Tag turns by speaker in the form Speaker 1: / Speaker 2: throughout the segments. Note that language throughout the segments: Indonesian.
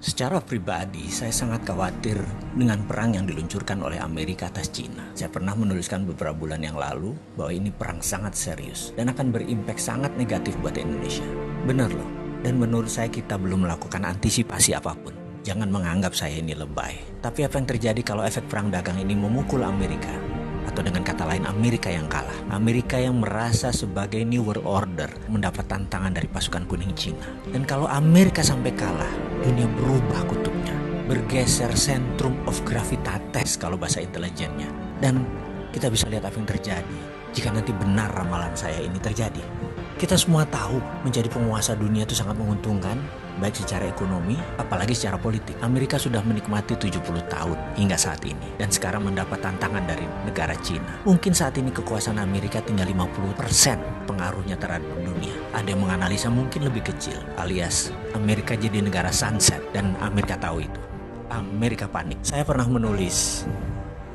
Speaker 1: Secara pribadi, saya sangat khawatir dengan perang yang diluncurkan oleh Amerika atas Cina. Saya pernah menuliskan beberapa bulan yang lalu bahwa ini perang sangat serius dan akan berimpak sangat negatif buat Indonesia. Benar loh, dan menurut saya kita belum melakukan antisipasi apapun. Jangan menganggap saya ini lebay. Tapi apa yang terjadi kalau efek perang dagang ini memukul Amerika? Atau dengan kata lain, Amerika yang kalah. Amerika yang merasa sebagai New World Order mendapat tantangan dari pasukan kuning Cina. Dan kalau Amerika sampai kalah, dunia berubah kutubnya. Bergeser centrum of gravitatis kalau bahasa intelijennya. Dan kita bisa lihat apa yang terjadi jika nanti benar ramalan saya ini terjadi. Kita semua tahu menjadi penguasa dunia itu sangat menguntungkan, baik secara ekonomi, apalagi secara politik. Amerika sudah menikmati 70 tahun hingga saat ini, dan sekarang mendapat tantangan dari negara Cina. Mungkin saat ini kekuasaan Amerika tinggal 50% pengaruhnya terhadap dunia. Ada yang menganalisa mungkin lebih kecil, alias Amerika jadi negara sunset, dan Amerika tahu itu. Amerika panik. Saya pernah menulis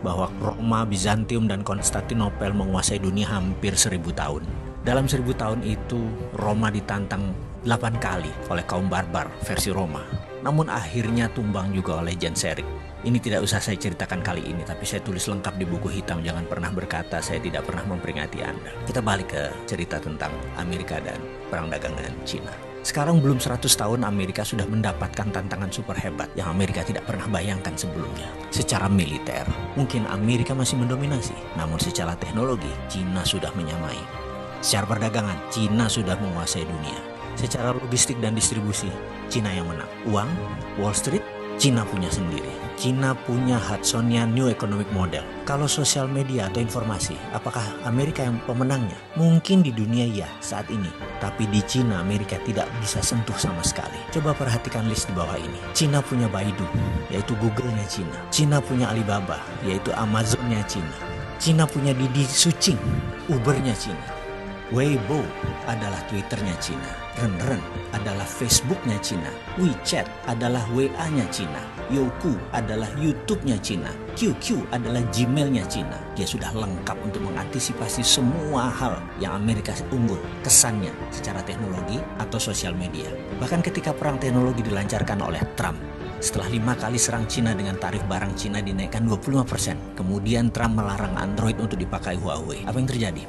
Speaker 1: bahwa Roma, Bizantium, dan Konstantinopel menguasai dunia hampir 1000 tahun. Dalam 1000 tahun itu, Roma ditantang 8 kali oleh kaum barbar versi Roma. Namun akhirnya tumbang juga oleh Genseric. Ini tidak usah saya ceritakan kali ini, tapi saya tulis lengkap di buku hitam. Jangan pernah berkata saya tidak pernah memperingati Anda. Kita balik ke cerita tentang Amerika dan perang dagang dengan Cina. Sekarang belum 100 tahun Amerika sudah mendapatkan tantangan super hebat yang Amerika tidak pernah bayangkan sebelumnya. Secara militer, mungkin Amerika masih mendominasi. Namun secara teknologi, Cina sudah menyamai. Secara perdagangan, Cina sudah menguasai dunia. Secara logistik dan distribusi, Cina yang menang. Uang, Wall Street, Cina punya sendiri. Cina punya Hudsonian New Economic Model. Kalau sosial media atau informasi, apakah Amerika yang pemenangnya? Mungkin di dunia ya saat ini. Tapi di Cina, Amerika tidak bisa sentuh sama sekali. Coba perhatikan list di bawah ini. Cina punya Baidu, yaitu Google-nya Cina. Cina punya Alibaba, yaitu Amazon-nya Cina. Cina punya Didi Sucing, Uber-nya Cina. Weibo adalah Twitter-nya Cina. Renren adalah Facebook-nya Cina. WeChat adalah WA-nya Cina. Youku adalah YouTube-nya Cina. QQ adalah Gmail-nya Cina. Dia sudah lengkap untuk mengantisipasi semua hal yang Amerika unggul kesannya secara teknologi atau sosial media. Bahkan ketika perang teknologi dilancarkan oleh Trump, setelah 5 kali serang Cina dengan tarif barang Cina dinaikkan 25%. Kemudian Trump melarang Android untuk dipakai Huawei. Apa yang terjadi?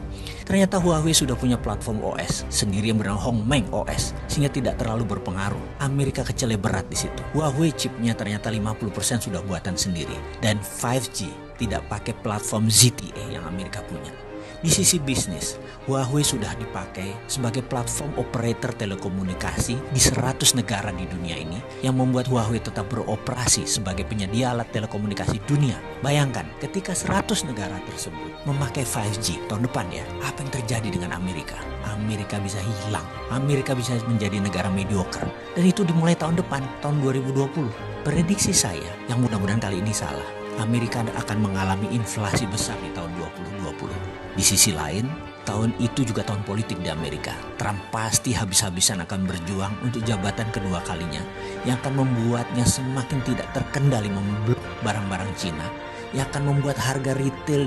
Speaker 1: Ternyata Huawei sudah punya platform OS sendiri yang bernama Hongmeng OS, sehingga tidak terlalu berpengaruh. Amerika kecele berat di situ. Huawei chipnya ternyata 50% sudah buatan sendiri. Dan 5G tidak pakai platform ZTE yang Amerika punya. Di sisi bisnis, Huawei sudah dipakai sebagai platform operator telekomunikasi di 100 negara di dunia ini yang membuat Huawei tetap beroperasi sebagai penyedia alat telekomunikasi dunia. Bayangkan ketika 100 negara tersebut memakai 5G tahun depan ya, apa yang terjadi dengan Amerika? Amerika bisa hilang, Amerika bisa menjadi negara mediocre. Dan itu dimulai tahun depan, tahun 2020. Prediksi saya, yang mudah-mudahan kali ini salah, Amerika akan mengalami inflasi besar di tahun 2020. Di sisi lain, tahun itu juga tahun politik di Amerika. Trump pasti habis-habisan akan berjuang untuk jabatan kedua kalinya yang akan membuatnya semakin tidak terkendali memblok barang-barang Cina, yang akan membuat harga retail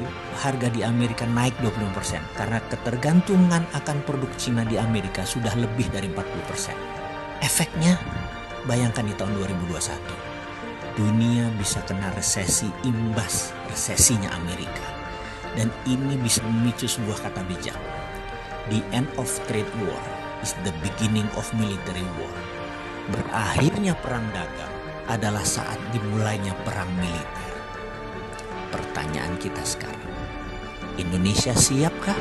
Speaker 1: di Amerika naik 20% karena ketergantungan akan produk Cina di Amerika sudah lebih dari 40%. Efeknya, bayangkan di tahun 2021. Dunia bisa kena resesi imbas resesinya Amerika. Dan ini bisa memicu sebuah kata bijak. The end of trade war is the beginning of military war. Berakhirnya perang dagang adalah saat dimulainya perang militer. Pertanyaan kita sekarang, Indonesia siapkah?